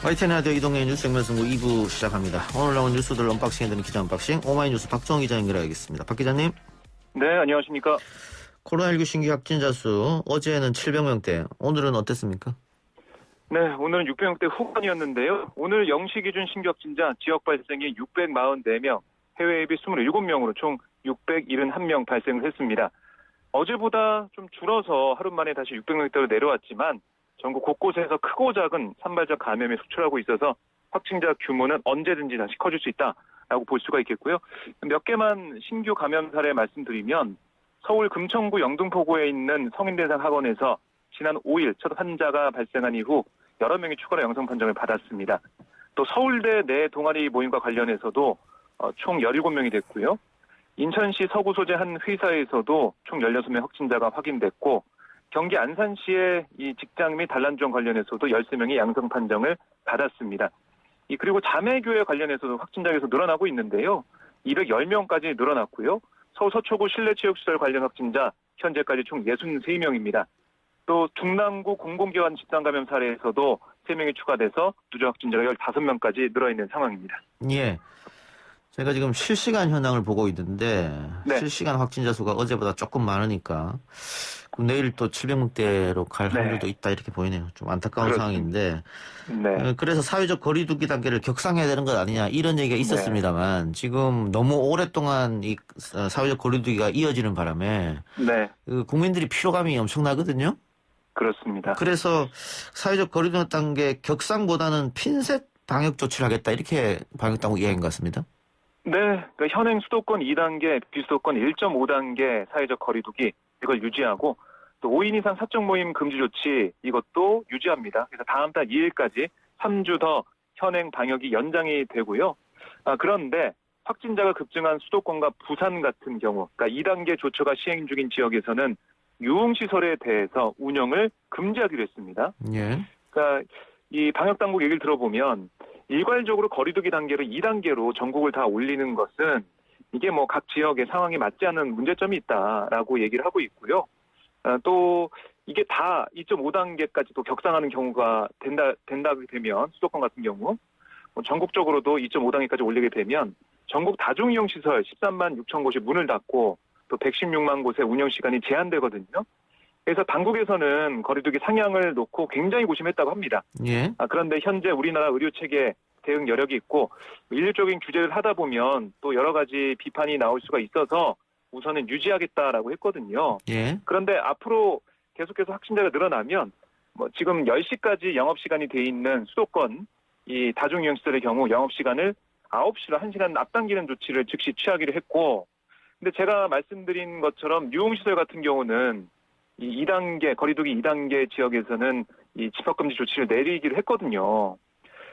YTN 라디오 이동의 뉴스 생명승부 2부 시작합니다. 오늘 나온 뉴스들 언박싱해드리는 기자 언박싱 오마이뉴스 박정호 기자 연결하겠습니다. 박 기자님. 네, 안녕하십니까. 코로나19 신규 확진자 수 어제는 700명대, 오늘은 어땠습니까? 네, 오늘은 600명대 후반이었는데요. 오늘 0시 기준 신규 확진자 지역 발생이 644명, 해외 예비 27명으로 총 671명 발생을 했습니다. 어제보다 좀 줄어서 하루 만에 다시 600명대로 내려왔지만 전국 곳곳에서 크고 작은 산발적 감염이 속출하고 있어서 확진자 규모는 언제든지 다시 커질 수 있다라고 볼 수가 있겠고요. 몇 개만 신규 감염 사례 말씀드리면 서울 금천구 영등포구에 있는 성인대상 학원에서 지난 5일 첫 환자가 발생한 이후 여러 명이 추가로 영상 판정을 받았습니다. 또 서울대 내 동아리 모임과 관련해서도 총 17명이 됐고요. 인천시 서구 소재 한 회사에서도 총 16명 확진자가 확인됐고 경기 안산시의 이 직장 및 단란주점 관련해서도 13명이 양성 판정을 받았습니다. 그리고 자매교회 관련해서도 확진자가 계속 늘어나고 있는데요. 210명까지 늘어났고요. 서울 서초구 실내체육시설 관련 확진자 현재까지 총 63명입니다. 또 중랑구 공공기관 집단 감염 사례에서도 3명이 추가돼서 누적 확진자가 15명까지 늘어있는 상황입니다. 예. 제가 지금 실시간 현황을 보고 있는데 네. 실시간 확진자 수가 어제보다 조금 많으니까 내일 또 700명대로 갈 확률도 있다 이렇게 보이네요. 좀 안타까운 그렇습니다. 상황인데 네. 그래서 사회적 거리두기 단계를 격상해야 되는 것 아니냐 이런 얘기가 있었습니다만 지금 너무 오랫동안 이 사회적 거리두기가 이어지는 바람에 네. 국민들이 피로감이 엄청나거든요. 그렇습니다. 그래서 사회적 거리두기 단계 격상보다는 핀셋 방역 조치를 하겠다 이렇게 방역당국 이야기인 것 같습니다. 네, 그러니까 현행 수도권 2단계, 비수도권 1.5단계 사회적 거리두기 이걸 유지하고 또 5인 이상 사적 모임 금지 조치 이것도 유지합니다. 그래서 다음 달 2일까지 3주 더 현행 방역이 연장이 되고요. 그런데 확진자가 급증한 수도권과 부산 같은 경우, 그러니까 2단계 조처가 시행 중인 지역에서는 유흥시설에 대해서 운영을 금지하기로 했습니다. 예. 그러니까 이 방역당국 얘기를 들어보면 일괄적으로 거리두기 단계를 2단계로 전국을 다 올리는 것은 이게 뭐 각 지역의 상황에 맞지 않는 문제점이 있다라고 얘기를 하고 있고요. 또 이게 다 2.5단계까지 또 격상하는 경우가 된다고 되면 수도권 같은 경우 전국적으로도 2.5단계까지 올리게 되면 전국 다중이용시설 13만 6천 곳이 문을 닫고 또 116만 곳의 운영시간이 제한되거든요. 그래서 당국에서는 거리두기 상향을 놓고 굉장히 고심했다고 합니다. 예. 그런데 현재 우리나라 의료체계 대응 여력이 있고 인류적인 규제를 하다 보면 또 여러 가지 비판이 나올 수가 있어서 우선은 유지하겠다라고 했거든요. 예. 그런데 앞으로 계속해서 확진자가 늘어나면 지금 10시까지 영업시간이 돼 있는 수도권 이 다중이용시설의 경우 영업시간을 9시로 1시간 앞당기는 조치를 즉시 취하기로 했고 근데 제가 말씀드린 것처럼 유흥시설 같은 경우는 이 2단계, 거리두기 2단계 지역에서는 이 집합금지 조치를 내리기로 했거든요.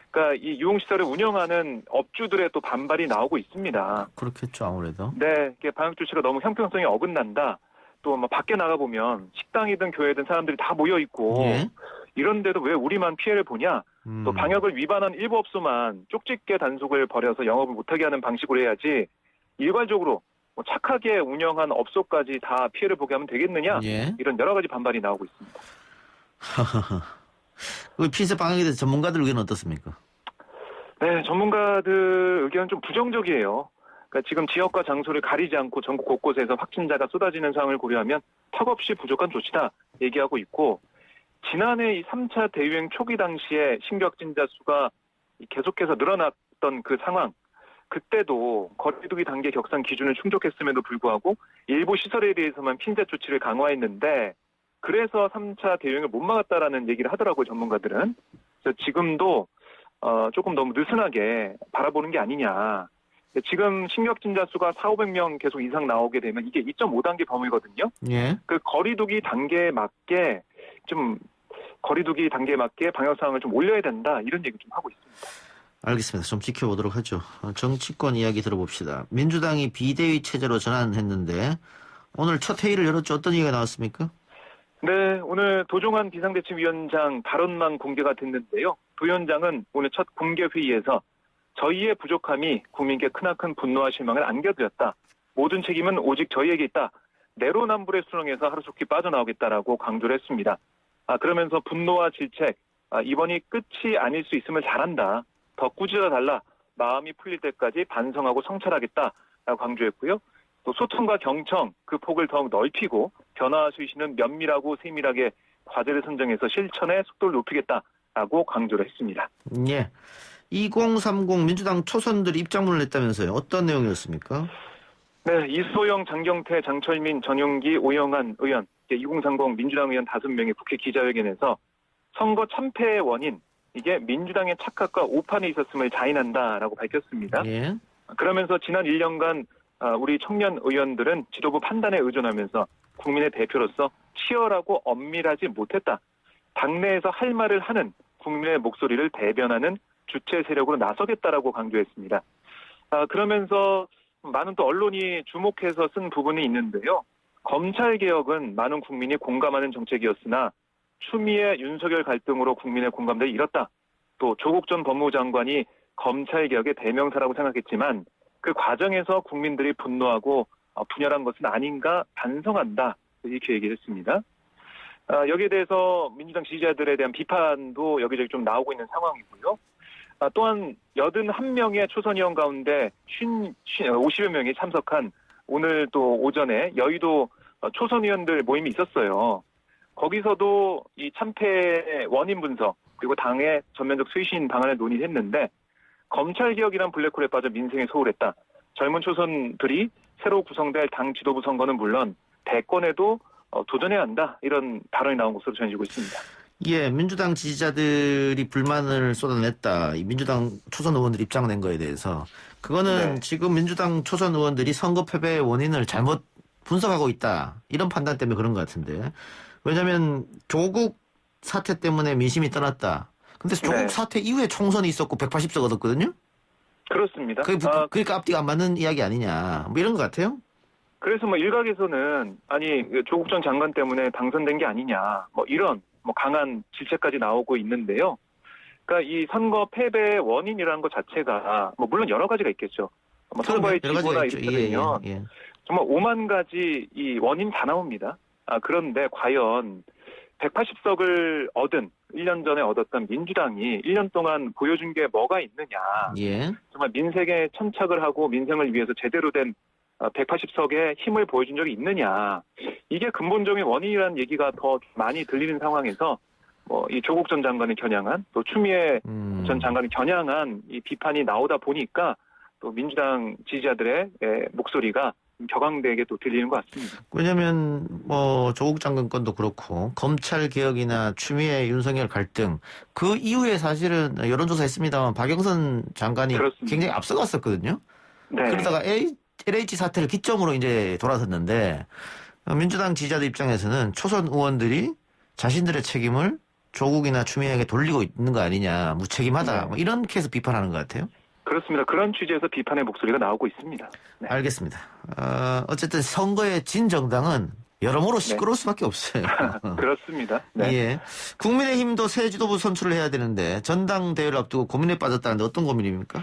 그러니까 이 유흥시설을 운영하는 업주들의 또 반발이 나오고 있습니다. 그렇겠죠, 아무래도. 네, 이게 방역 조치가 너무 형평성이 어긋난다. 또 밖에 나가보면 식당이든 교회든 사람들이 다 모여있고 예. 이런데도 왜 우리만 피해를 보냐? 또 방역을 위반한 일부 업소만 쪽집게 단속을 벌여서 영업을 못하게 하는 방식으로 해야지 일괄적으로 착하게 운영한 업소까지 다 피해를 보게 하면 되겠느냐? 예. 이런 여러 가지 반발이 나오고 있습니다. 핀셋 방역에 대해서 전문가들 의견은 어떻습니까? 네, 전문가들 의견은 좀 부정적이에요. 그러니까 지금 지역과 장소를 가리지 않고 전국 곳곳에서 확진자가 쏟아지는 상황을 고려하면 턱없이 부족한 조치다 얘기하고 있고 지난해 이 3차 대유행 초기 당시에 신규 확진자 수가 계속해서 늘어났던 그 상황 그때도 거리두기 단계 격상 기준을 충족했음에도 불구하고 일부 시설에 대해서만 핀셋 조치를 강화했는데 그래서 3차 대유행을 못 막았다라는 얘기를 하더라고요, 전문가들은. 그래서 지금도 조금 너무 느슨하게 바라보는 게 아니냐. 지금 신규 확진자 수가 400~500명 계속 이상 나오게 되면 이게 2.5단계 범위거든요. 예. 그 거리두기 단계에 맞게 방역 상황을 좀 올려야 된다. 이런 얘기 좀 하고 있습니다. 알겠습니다. 좀 지켜보도록 하죠. 정치권 이야기 들어봅시다. 민주당이 비대위 체제로 전환했는데 오늘 첫 회의를 열었죠. 어떤 얘기가 나왔습니까? 네, 오늘 도종환 비상대책위원장 발언만 공개가 됐는데요. 도 위원장은 오늘 첫 공개 회의에서 저희의 부족함이 국민께 크나큰 분노와 실망을 안겨드렸다. 모든 책임은 오직 저희에게 있다. 내로남불의 수렁에서 하루속히 빠져나오겠다라고 강조를 했습니다. 그러면서 분노와 질책, 이번이 끝이 아닐 수 있음을 잘한다. 더 꾸짖어달라. 마음이 풀릴 때까지 반성하고 성찰하겠다라고 강조했고요. 또 소통과 경청 그 폭을 더욱 넓히고 변화할 수 있는 면밀하고 세밀하게 과제를 선정해서 실천의 속도를 높이겠다라고 강조를 했습니다. 예. 2030 민주당 초선들이 입장문을 냈다면서요. 어떤 내용이었습니까? 네, 이소영, 장경태, 장철민, 전용기, 오영환 의원, 2030 민주당 의원 5명이 국회 기자회견에서 선거 참패의 원인, 이게 민주당의 착각과 오판에 있었음을 자인한다라고 밝혔습니다. 예. 그러면서 지난 1년간 우리 청년 의원들은 지도부 판단에 의존하면서 국민의 대표로서 치열하고 엄밀하지 못했다. 당내에서 할 말을 하는 국민의 목소리를 대변하는 주체 세력으로 나서겠다라고 강조했습니다. 그러면서 많은 또 언론이 주목해서 쓴 부분이 있는데요. 검찰개혁은 많은 국민이 공감하는 정책이었으나 추미애 윤석열 갈등으로 국민의 공감대를 잃었다. 또 조국 전 법무부 장관이 검찰개혁의 대명사라고 생각했지만 그 과정에서 국민들이 분노하고 분열한 것은 아닌가 반성한다. 이렇게 얘기를 했습니다. 여기에 대해서 민주당 지지자들에 대한 비판도 여기저기 좀 나오고 있는 상황이고요. 또한 81명의 초선 의원 가운데 50여 명이 참석한 오늘 또 오전에 여의도 초선 의원들 모임이 있었어요. 거기서도 이 참패의 원인 분석 그리고 당의 전면적 쇄신 방안을 논의했는데 검찰개혁이란 블랙홀에 빠져 민생에 소홀했다. 젊은 초선들이 새로 구성될 당 지도부 선거는 물론 대권에도 도전해야 한다. 이런 발언이 나온 것으로 전해지고 있습니다. 예, 민주당 지지자들이 불만을 쏟아냈다. 이 민주당 초선 의원들 입장 낸 거에 대해서. 그거는 네. 지금 민주당 초선 의원들이 선거 패배의 원인을 잘못 분석하고 있다. 이런 판단 때문에 그런 것 같은데. 왜냐하면 조국 사태 때문에 민심이 떠났다. 근데 조국 네. 사태 이후에 총선이 있었고 180석 얻었거든요. 그렇습니다. 그러니까 앞뒤가 안 맞는 이야기 아니냐. 뭐 이런 것 같아요. 그래서 일각에서는 아니 조국 전 장관 때문에 당선된 게 아니냐. 이런 강한 질책까지 나오고 있는데요. 그러니까 이 선거 패배의 원인이라는 것 자체가 물론 여러 가지가 있겠죠. 선거의 여러 가지가 지고나 있죠. 이렇게 되면 예. 정말 5만 가지 이 원인 다 나옵니다. 그런데 과연 180석을 얻은 1년 전에 얻었던 민주당이 1년 동안 보여준 게 뭐가 있느냐. 예. 정말 민생에 천착을 하고 민생을 위해서 제대로 된 180석의 힘을 보여준 적이 있느냐. 이게 근본적인 원인이라는 얘기가 더 많이 들리는 상황에서 이 조국 전 장관을 겨냥한 또 추미애 전 장관을 겨냥한 이 비판이 나오다 보니까 또 민주당 지지자들의 목소리가 격앙되게 또 들리는 것 같습니다. 왜냐하면 조국 장관 건도 그렇고 검찰 개혁이나 추미애 윤석열 갈등 그 이후에 사실은 여론조사 했습니다만 박영선 장관이 그렇습니다. 굉장히 앞서갔었거든요. 네. 그러다가 LH 사태를 기점으로 이제 돌아섰는데 민주당 지지자들 입장에서는 초선 의원들이 자신들의 책임을 조국이나 추미애에게 돌리고 있는 거 아니냐, 무책임하다, 네. 이렇게 해서 비판하는 것 같아요. 그렇습니다. 그런 취지에서 비판의 목소리가 나오고 있습니다. 네. 알겠습니다. 어쨌든 선거의 진 정당은 여러모로 시끄러울 수밖에 없어요. 그렇습니다. 네. 예. 국민의힘도 새 지도부 선출을 해야 되는데 전당대회를 앞두고 고민에 빠졌다는데 어떤 고민입니까?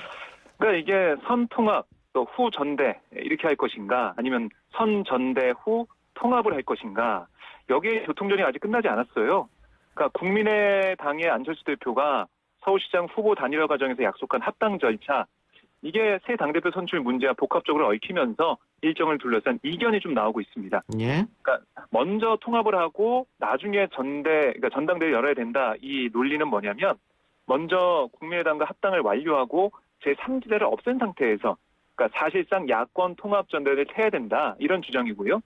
그러니까 이게 선통합 또 후 전대 이렇게 할 것인가 아니면 선 전대 후 통합을 할 것인가 여기에 교통전이 아직 끝나지 않았어요. 그러니까 국민의당의 안철수 대표가 서울시장 후보 단일화 과정에서 약속한 합당 절차 이게 새 당대표 선출 문제와 복합적으로 얽히면서 일정을 둘러싼 이견이 좀 나오고 있습니다. 예. 그러니까 먼저 통합을 하고 나중에 그러니까 전당대회를 열어야 된다. 이 논리는 뭐냐면 먼저 국민의당과 합당을 완료하고 제3지대를 없앤 상태에서 그러니까 사실상 야권 통합 전대를 해야 된다. 이런 주장이고요.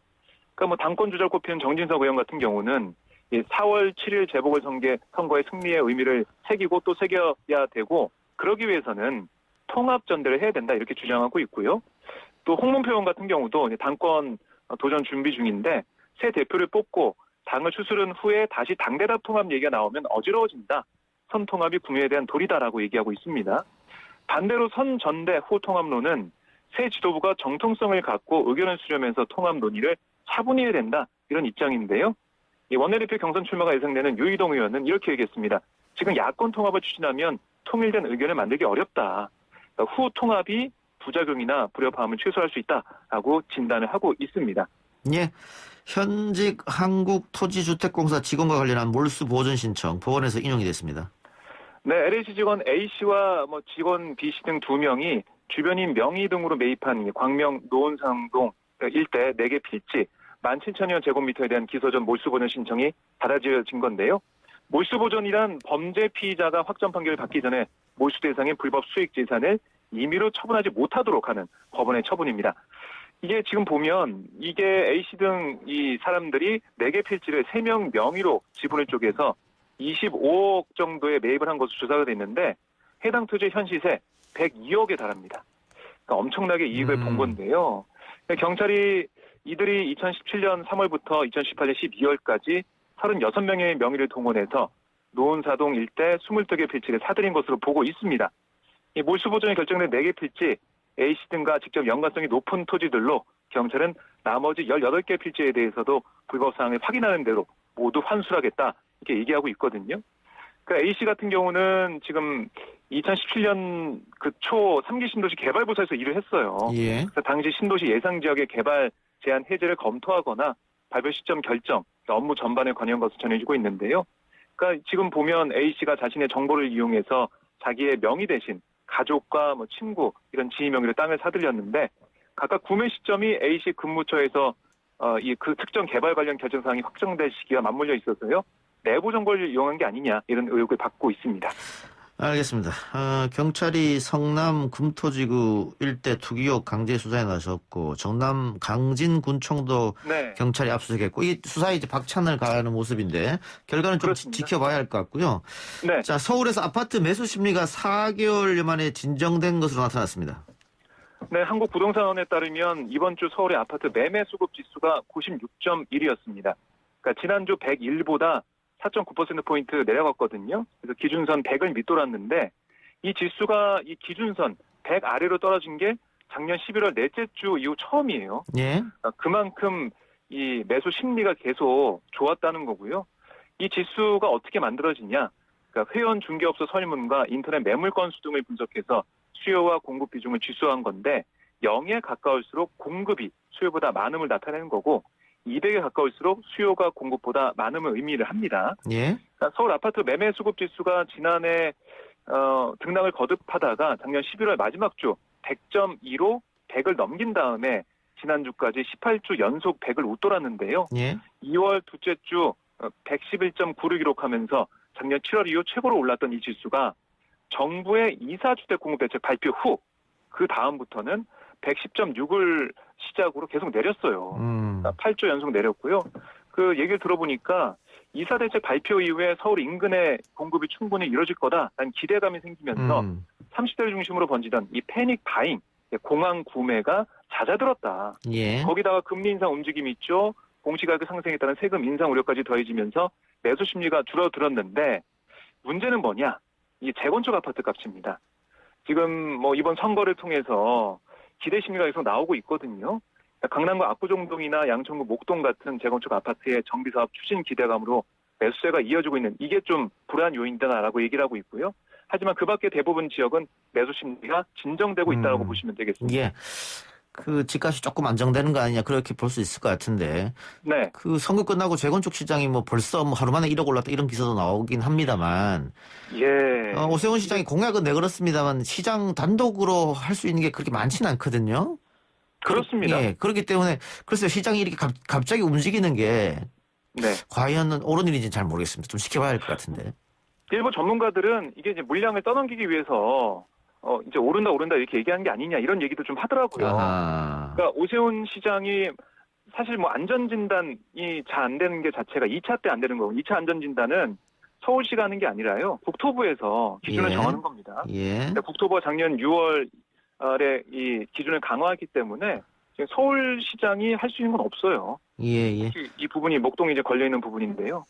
그러니까 당권 주자를 꼽히는 정진석 의원 같은 경우는 4월 7일 재보궐선거의 승리의 의미를 새기고 또 새겨야 되고 그러기 위해서는 통합 전대를 해야 된다. 이렇게 주장하고 있고요. 또 홍문표 의원 같은 경우도 당권 도전 준비 중인데 새 대표를 뽑고 당을 추스른 후에 다시 당대답 통합 얘기가 나오면 어지러워진다. 선 통합이 국민에 대한 도리다라고 얘기하고 있습니다. 반대로 선 전대 후 통합론은 새 지도부가 정통성을 갖고 의견을 수렴해서 통합 논의를 차분히 해야 된다. 이런 입장인데요. 이 원내대표 경선 출마가 예상되는 유이동 의원은 이렇게 얘기했습니다. 지금 야권 통합을 추진하면 통일된 의견을 만들기 어렵다. 그러니까 후 통합이 부작용이나 불협화음을 최소화할 수 있다라고 진단을 하고 있습니다. 예. 현직 한국토지주택공사 직원과 관련한 몰수 보전 신청 법원에서 인용이 됐습니다. 네, LH 직원 A씨와 직원 B씨 등 2명이 주변인 명의 등으로 매입한 이 광명 노원상동 일대 4개 필지 17,000여 제곱미터에 대한 기소전 몰수보전 신청이 받아들여진 건데요. 몰수보전이란 범죄 피의자가 확정 판결을 받기 전에 몰수 대상인 불법 수익 재산을 임의로 처분하지 못하도록 하는 법원의 처분입니다. 이게 지금 보면 이게 A씨 등 이 사람들이 4개 필지를 3명 명의로 지분을 쪼개서 25억 정도에 매입을 한 것으로 조사가 됐는데 해당 토지의 현 시세 102억에 달합니다. 그러니까 엄청나게 이익을 본 건데요. 경찰이 이들이 2017년 3월부터 2018년 12월까지 36명의 명의를 동원해서 노원사동 일대 22개 필지를 사들인 것으로 보고 있습니다. 이 몰수보전이 결정된 4개 필지 A씨 등과 직접 연관성이 높은 토지들로 경찰은 나머지 18개 필지에 대해서도 불법 사항을 확인하는 대로 모두 환수하겠다 이렇게 얘기하고 있거든요. 그러니까 A씨 같은 경우는 지금 2017년 그 초 3기 신도시 개발부서에서 일을 했어요. 예. 그래서 당시 신도시 예상 지역의 개발 제한 해제를 검토하거나 발표 시점 결정, 업무 전반에 관여한 것으로 전해지고 있는데요. 그러니까 지금 보면 A씨가 자신의 정보를 이용해서 자기의 명의 대신 가족과 친구 이런 지인 명의로 땅을 사들였는데 각각 구매 시점이 A씨 근무처에서 이 그 특정 개발 관련 결정 사항이 확정될 시기와 맞물려 있어서요. 내부 정보를 이용한 게 아니냐 이런 의혹을 받고 있습니다. 알겠습니다. 경찰이 성남 금토지구 일대 투기역 강제 수사에 나섰고 정남 강진군청도 네. 경찰이 압수수색했고 이 수사에 이제 박찬을 가하는 모습인데 결과는 좀 그렇습니다. 지켜봐야 할 것 같고요. 네. 자, 서울에서 아파트 매수 심리가 4개월 만에 진정된 것으로 나타났습니다. 네, 한국부동산원에 따르면 이번 주 서울의 아파트 매매 수급 지수가 96.1이었습니다. 그러니까 지난주 101보다 4.9%포인트 내려갔거든요. 그래서 기준선 100을 밑돌았는데 이 지수가 이 기준선 100 아래로 떨어진 게 작년 11월 넷째 주 이후 처음이에요. 예. 그러니까 그만큼 이 매수 심리가 계속 좋았다는 거고요. 이 지수가 어떻게 만들어지냐? 그러니까 회원 중개업소 설문과 인터넷 매물 건수 등을 분석해서 수요와 공급 비중을 지수한 건데 0에 가까울수록 공급이 수요보다 많음을 나타내는 거고 200에 가까울수록 수요가 공급보다 많음을 의미를 합니다. 예. 그러니까 서울 아파트 매매 수급 지수가 지난해 등락을 거듭하다가 작년 11월 마지막 주 100.2로 100을 넘긴 다음에 지난주까지 18주 연속 100을 웃돌았는데요. 예. 2월 둘째 주 111.9를 기록하면서 작년 7월 이후 최고로 올랐던 이 지수가 정부의 2사주택 공급대책 발표 후 그 다음부터는 110.6을 시작으로 계속 내렸어요. 그러니까 8주 연속 내렸고요. 그 얘기를 들어보니까 2사 대책 발표 이후에 서울 인근의 공급이 충분히 이뤄질 거다라는 기대감이 생기면서 30대를 중심으로 번지던 이 패닉 바잉, 공황 구매가 잦아들었다. 예. 거기다가 금리 인상 움직임이 있죠. 공시가격 상승에 따른 세금 인상 우려까지 더해지면서 매수 심리가 줄어들었는데 문제는 뭐냐? 이 재건축 아파트 값입니다. 지금 이번 선거를 통해서 기대 심리가 계속 나오고 있거든요. 강남구 압구정동이나 양천구 목동 같은 재건축 아파트의 정비사업 추진 기대감으로 매수세가 이어지고 있는 이게 좀 불안 요인이다라고 얘기를 하고 있고요. 하지만 그 밖에 대부분 지역은 매수 심리가 진정되고 있다고 보시면 되겠습니다. 예. 그 집값이 조금 안정되는 거 아니냐 그렇게 볼 수 있을 것 같은데. 네. 그 선거 끝나고 재건축 시장이 벌써 하루 만에 1억 올랐다 이런 기사도 나오긴 합니다만. 예. 오세훈 시장이 공약은 내걸었습니다만 시장 단독으로 할 수 있는 게 그렇게 많지는 않거든요. 그렇습니다. 예. 그렇기 때문에 글쎄요 시장이 이렇게 갑자기 움직이는 게 네. 과연 옳은 일인지는 잘 모르겠습니다. 좀 지켜봐야 할 것 같은데. 일부 전문가들은 이게 이제 물량을 떠넘기기 위해서 이제 오른다 이렇게 얘기하는 게 아니냐 이런 얘기도 좀 하더라고요. 아하. 그러니까 오세훈 시장이 사실 안전진단이 잘 안 되는 게 자체가 2차 때 안 되는 거고 2차 안전진단은 서울시가 하는 게 아니라요. 국토부에서 기준을 예. 정하는 겁니다. 예. 그러니까 국토부가 작년 6월에 이 기준을 강화하기 때문에 지금 서울시장이 할 수 있는 건 없어요. 예, 예. 이 부분이 목동에 이제 걸려있는 부분인데요.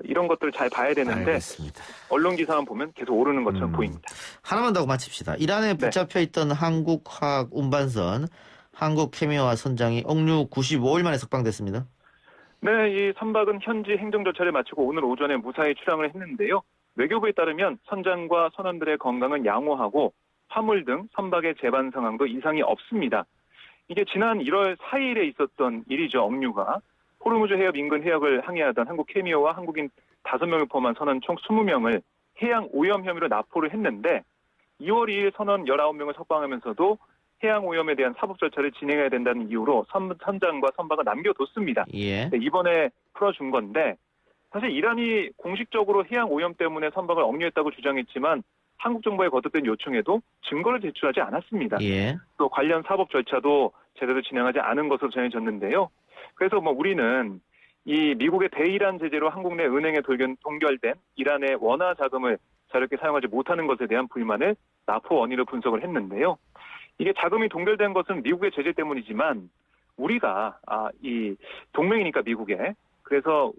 이런 것들을 잘 봐야 되는데 알겠습니다. 언론 기사만 보면 계속 오르는 것처럼 보입니다. 하나만 더 마칩시다. 이란에 붙잡혀 있던 한국화학 운반선 한국케미화 선장이 억류 95일 만에 석방됐습니다. 네, 이 선박은 현지 행정 절차를 마치고 오늘 오전에 무사히 출항을 했는데요. 외교부에 따르면 선장과 선원들의 건강은 양호하고 화물 등 선박의 제반 상황도 이상이 없습니다. 이게 지난 1월 4일에 있었던 일이죠. 억류가. 호르무즈 해협 인근 해역을 항해하던 한국 캐미어와 한국인 5명을 포함한 선원 총 20명을 해양 오염 혐의로 납포를 했는데 2월 2일 선원 19명을 석방하면서도 해양 오염에 대한 사법 절차를 진행해야 된다는 이유로 선장과 선박을 남겨뒀습니다. 예. 이번에 풀어준 건데 사실 이란이 공식적으로 해양 오염 때문에 선박을 억류했다고 주장했지만 한국 정부에 거듭된 요청에도 증거를 제출하지 않았습니다. 예. 또 관련 사법 절차도 제대로 진행하지 않은 것으로 전해졌는데요. 그래서 우리는 이 미국의 대이란 제재로 한국 내 은행에 동결된 이란의 원화 자금을 자유롭게 사용하지 못하는 것에 대한 불만을 납포 원인으로 분석을 했는데요. 이게 자금이 동결된 것은 미국의 제재 때문이지만 우리가 이 동맹이니까 미국에 그래서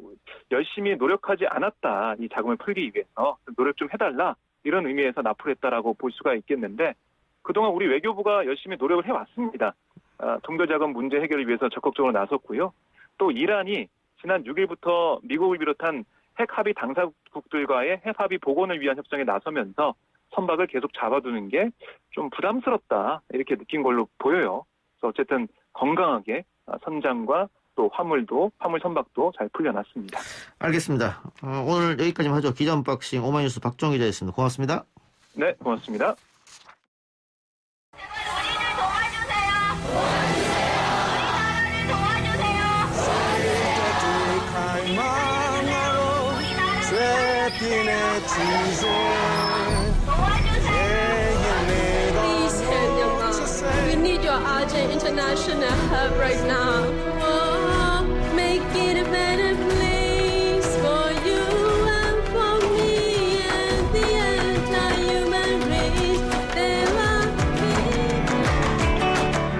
열심히 노력하지 않았다. 이 자금을 풀기 위해서 노력 좀 해달라. 이런 의미에서 납포를 했다라고 볼 수가 있겠는데 그동안 우리 외교부가 열심히 노력을 해왔습니다. 동결 자금 문제 해결을 위해서 적극적으로 나섰고요. 또 이란이 지난 6일부터 미국을 비롯한 핵 합의 당사국들과의 핵 합의 복원을 위한 협정에 나서면서 선박을 계속 잡아두는 게 좀 부담스럽다 이렇게 느낀 걸로 보여요. 그래서 어쨌든 건강하게 선장과 또 화물 선박도 잘 풀려났습니다. 알겠습니다. 오늘 여기까지만 하죠. 기자 언박싱 오마이뉴스 박종 기자였습니다. 고맙습니다. 네, 고맙습니다. Please help Myanmar. We need your urgent international help right now. Oh, make it a better place for you and for me and the entire human race. There are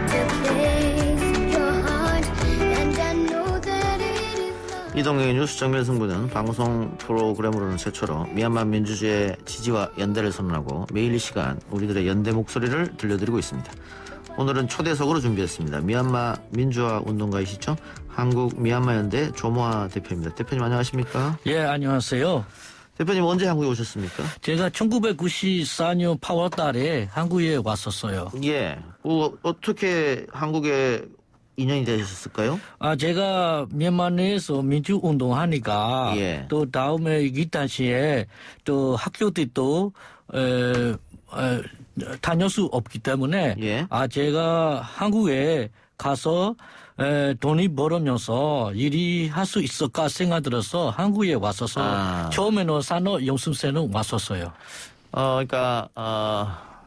to place your heart, and I know that it is love. 이동경의 뉴스 정면 승부는 방송 프로그램으로는 최초로 미얀마 민주주의의 지지와 연대를 선언하고 매일 이 시간 우리들의 연대 목소리를 들려드리고 있습니다. 오늘은 초대석으로 준비했습니다. 미얀마 민주화 운동가이시죠? 한국 미얀마 연대 조모아 대표입니다. 대표님 안녕하십니까? 예, 안녕하세요. 대표님 언제 한국에 오셨습니까? 제가 1994년 8월 달에 한국에 왔었어요. 예. 어떻게 한국에 인연이 되셨을까요? 제가 미얀마 내에서 민주운동 하니까 예. 또 다음에 이 당시에 또 학교들도 다닐 수 없기 때문에 예. 제가 한국에 가서 돈이 벌으면서 일이 할 수 있을까 생각 들어서 한국에 왔어서 처음에는 산업용품센터 왔었어요. 그러니까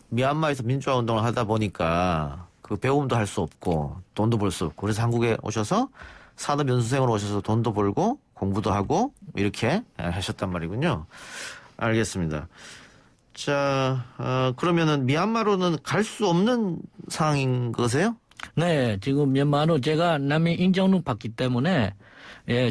미얀마에서 민주화 운동을 하다 보니까 그 배움도 할 수 없고 돈도 벌 수 없고 그래서 한국에 오셔서 산업연수생으로 오셔서 돈도 벌고 공부도 하고 이렇게 하셨단 말이군요. 알겠습니다. 자, 그러면은 미얀마로는 갈 수 없는 상황인 거세요? 네, 지금 미얀마는 제가 난민 인정을 받기 때문에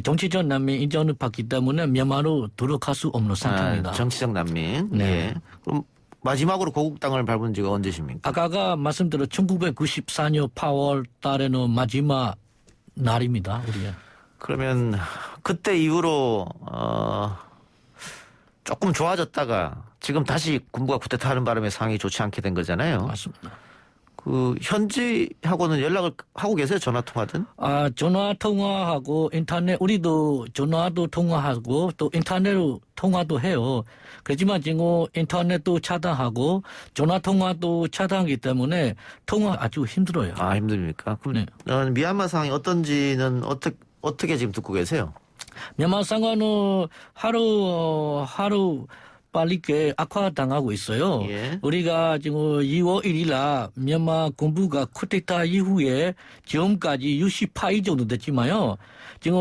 정치적 난민 인정을 받기 때문에 미얀마로 들어갈 수 없는 상태입니다. 정치적 난민. 네. 예. 그럼 마지막으로 고국 땅을 밟은 지가 언제십니까? 아까가 말씀드린 1994년 8월 달에는 마지막 날입니다. 우리가. 그러면 그때 이후로 조금 좋아졌다가 지금 다시 군부가 쿠데타하는 바람에 상황이 좋지 않게 된 거잖아요. 맞습니다. 그 현지하고는 연락을 하고 계세요? 전화 통화든? 전화 통화하고 인터넷 우리도 전화도 통화하고 또 인터넷으로 통화도 해요. 그렇지만 지금 인터넷도 차단하고 전화 통화도 차단하기 때문에 통화 아주 힘들어요. 힘듭니까? 그럼 네. 미얀마 상황이 어떤지는 어떻게 지금 듣고 계세요? 미얀마 상황은 하루 빠르게 악화당하고 있어요. 예. 우리가 지금 2월 1일날 미얀마 군부가 쿠데타 이후에 지금까지 68일 정도 됐지만요. 지금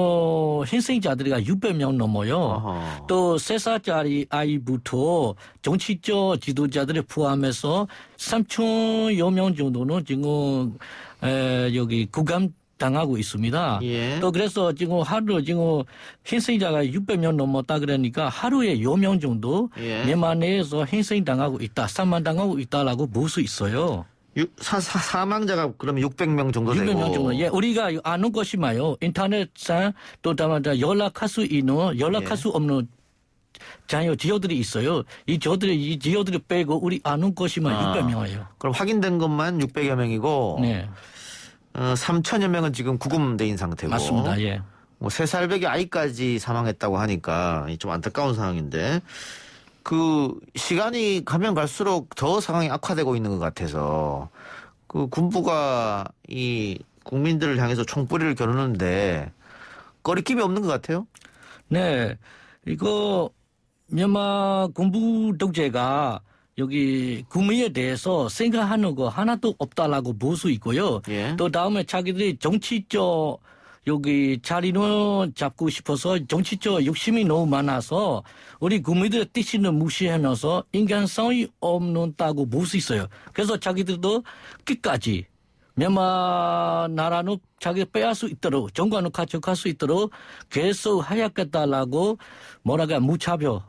희생자들이 600명 넘어요. 어허. 또 3살짜리 아이부터 정치적 지도자들을 포함해서 3천여 명 정도는 지금 여기 구감 당하고 있습니다. 예. 또 그래서 지금 희생자가 600명 넘었다 그러니까 하루에 10명 정도 예. 미얀마 내에서 희생당하고 있다, 사망당하고 있다라고 볼 수 있어요. 사망자가 그러면 600명 정도 되고. 600명 정도. 예, 우리가 아는 것이마요. 인터넷상 또 다만 연락할 수 없는 지역들이 있어요. 이 지역들이 빼고 우리 아는 것이만 600명이에요. 그럼 확인된 것만 600여 명이고. 네. 3천여 명은 지금 구금돼인 상태고. 맞습니다. 예. 뭐 3살배기 아이까지 사망했다고 하니까 좀 안타까운 상황인데 그 시간이 가면 갈수록 더 상황이 악화되고 있는 것 같아서 그 군부가 이 국민들을 향해서 총뿌리를 겨누는데 꺼리낌이 없는 것 같아요. 네. 이거 미얀마 군부 독재가 여기 국민에 대해서 생각하는 거 하나도 없다라고 볼 수 있고요. 예. 또 다음에 자기들이 정치적 여기 자리는 잡고 싶어서 정치적 욕심이 너무 많아서 우리 국민들의 뜻을 무시하면서 인간성이 없는다고 볼 수 있어요. 그래서 자기들도 끝까지 미얀마 나라는 자기 빼앗을 수 있도록 정권을 가져갈 수 있도록 계속 하였겠다라고 뭐랄까 무자비는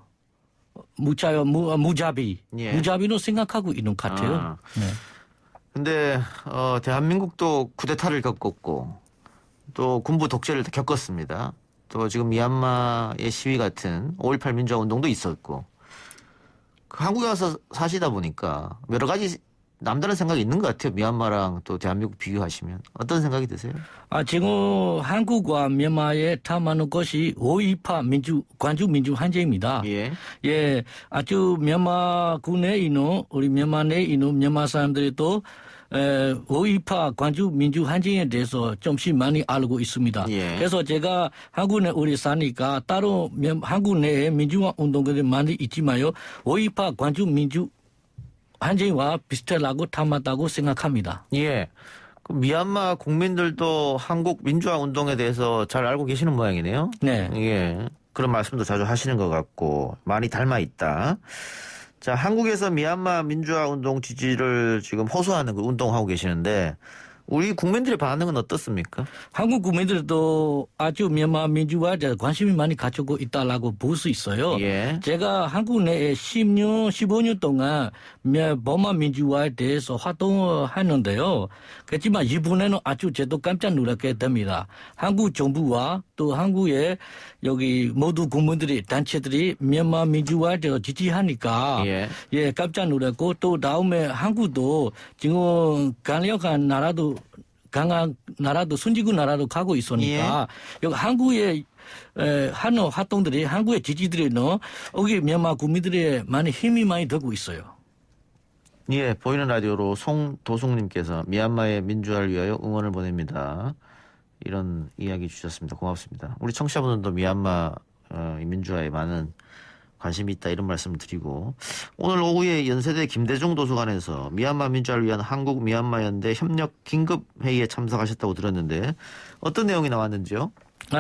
생각하고 있는 것 같아요. 아. 네. 근데 대한민국도 쿠데타를 겪었고 또 군부 독재를 겪었습니다. 또 지금 미얀마의 시위 같은 5.18 민주화 운동도 있었고 그 한국에 와서 사시다 보니까 여러 가지 남다른 생각이 있는 것 같아요. 미얀마랑 또 대한민국 비교하시면 어떤 생각이 드세요? 지금 한국과 미얀마에 탐하는 것이 5.18 관주 민주 항쟁입니다. 예. 예, 아주 미얀마 군에 있는 우리 미얀마 내에 있는 미얀마 사람들이 또 5.18 관주 민주 항쟁에 대해서 좀씩 많이 알고 있습니다. 예. 그래서 제가 한국 내 우리 사니까 따로 한국 내에 민주화 운동들이 많이 있지만요. 5.18 관주 민주 항쟁과 비슷하다고 탐하다고 생각합니다. 예. 그 미얀마 국민들도 한국 민주화 운동에 대해서 잘 알고 계시는 모양이네요. 네. 예. 그런 말씀도 자주 하시는 것 같고 많이 닮아 있다. 자, 한국에서 미얀마 민주화 운동 지지를 지금 호소하는 그 운동하고 계시는데 우리 국민들의 반응은 어떻습니까? 한국 국민들도 아주 미얀마 민주화에 대해서 관심이 많이 가지고 있다라고 볼 수 있어요. 예. 제가 한국 내에 10년, 15년 동안 버마 민주화에 대해서 활동을 했는데요. 그렇지만 이번에는 아주 저도 깜짝 놀랐게 됩니다. 한국 정부와 또 한국의 여기 모두 국민들이 단체들이 미얀마 민주화에 대해서 지지하니까 예. 깜짝 놀랐고 또 다음에 한국도 지금 강력한 강한 나라도 선진국 나라로 가고 있으니까 여기 한국의 하는 활동들이 한국의 지지들이 여기 미얀마 국민들의 많이 힘이 많이 되고 있어요. 예, 보이는 라디오로 송도숙님께서 미얀마의 민주화를 위하여 응원을 보냅니다. 이런 이야기 주셨습니다. 고맙습니다. 우리 청취자분들도 미얀마 민주화에 많은 관심이 있다 이런 말씀을 드리고 오늘 오후에 연세대 김대중 도서관에서 미얀마 민주화를 위한 한국 미얀마 연대 협력 긴급 회의에 참석하셨다고 들었는데 어떤 내용이 나왔는지요?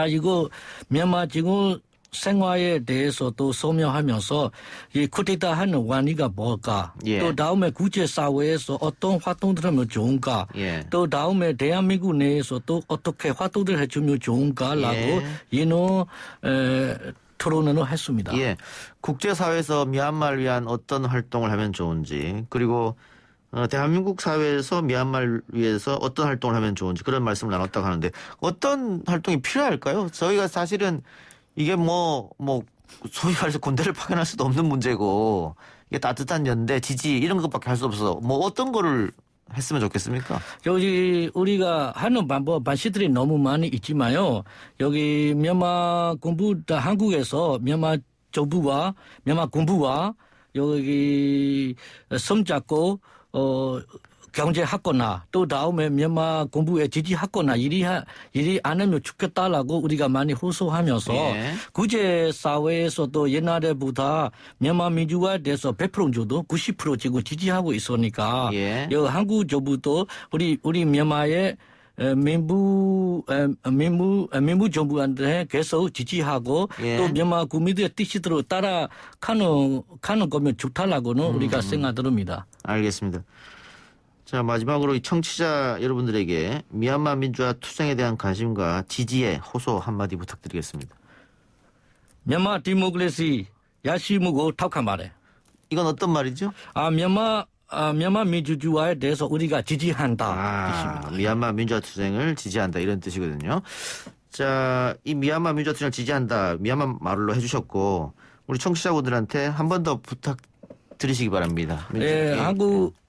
이거 미얀마 지금 생활에 대해서도 설명하면서 이 쿠데타 하는 원리가 뭘까? 예. 또 다음에 국제사회에서 어떤 활동들 하면 좋은가? 예. 또 다음에 대한민국 내에서 또 어떻게 활동들 해주면 좋은가라고 이런 토론을 했습니다. 예. 국제사회에서 미얀마를 위한 어떤 활동을 하면 좋은지 그리고 대한민국 사회에서 미얀마를 위해서 어떤 활동을 하면 좋은지 그런 말씀을 나눴다고 하는데 어떤 활동이 필요할까요? 저희가 사실은 이게 소위 말해서 군대를 파견할 수도 없는 문제고 이게 따뜻한 연대, 지지 이런 것밖에 할 수 없어서 어떤 거를 했으면 좋겠습니까? 여기 우리가 하는 방식들이 너무 많이 있지만요. 여기 미얀마 한국에서 미얀마 정부와 미얀마 군부와 여기 손잡고 경제하거나 또 다음에 미얀마 군부에 지지하거나 이리 안 하면 죽겠다라고 우리가 많이 호소하면서 국제사회에서도 옛날에보다 미얀마 민주화에 대해서 100% 정도 90% 지금 지지하고 있으니까 여기 한국 정부도 우리 미얀마의 민부 정부한테 계속 지지하고 또 미얀마 국민들의 뜻대로 따라가는 거면 좋다라고는 우리가 생각합니다. 알겠습니다. 자, 마지막으로 이 청취자 여러분들에게 미얀마 민주화 투쟁에 대한 관심과 지지의 호소 한마디 부탁드리겠습니다. 미얀마 디모크레시 야시무고 탁한 말에. 이건 어떤 말이죠? 미얀마 민주주의에 대해서 우리가 지지한다 뜻입니다. 미얀마 민주화 투쟁을 지지한다 이런 뜻이거든요. 자, 이 미얀마 민주화 투쟁을 지지한다 미얀마 말로 해주셨고 우리 청취자분들한테 한 번 더 부탁드리시기 바랍니다.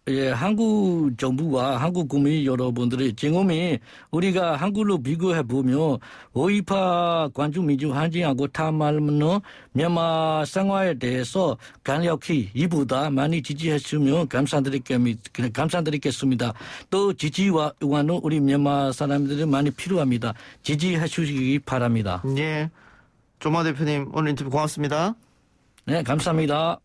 예, 한국 정부와 한국 국민 여러분들이 지금이 우리가 한국로 비교해 보면 5.18 광주민주 항쟁하고 탐하는 미얀마 생활에 대해서 강력히 이보다 많이 지지했으면 감사드리겠습니다. 또 지지와 응원은 우리 미얀마 사람들이 많이 필요합니다. 지지해 주시기 바랍니다. 예. 조마 대표님 오늘 인터뷰 고맙습니다. 네, 감사합니다.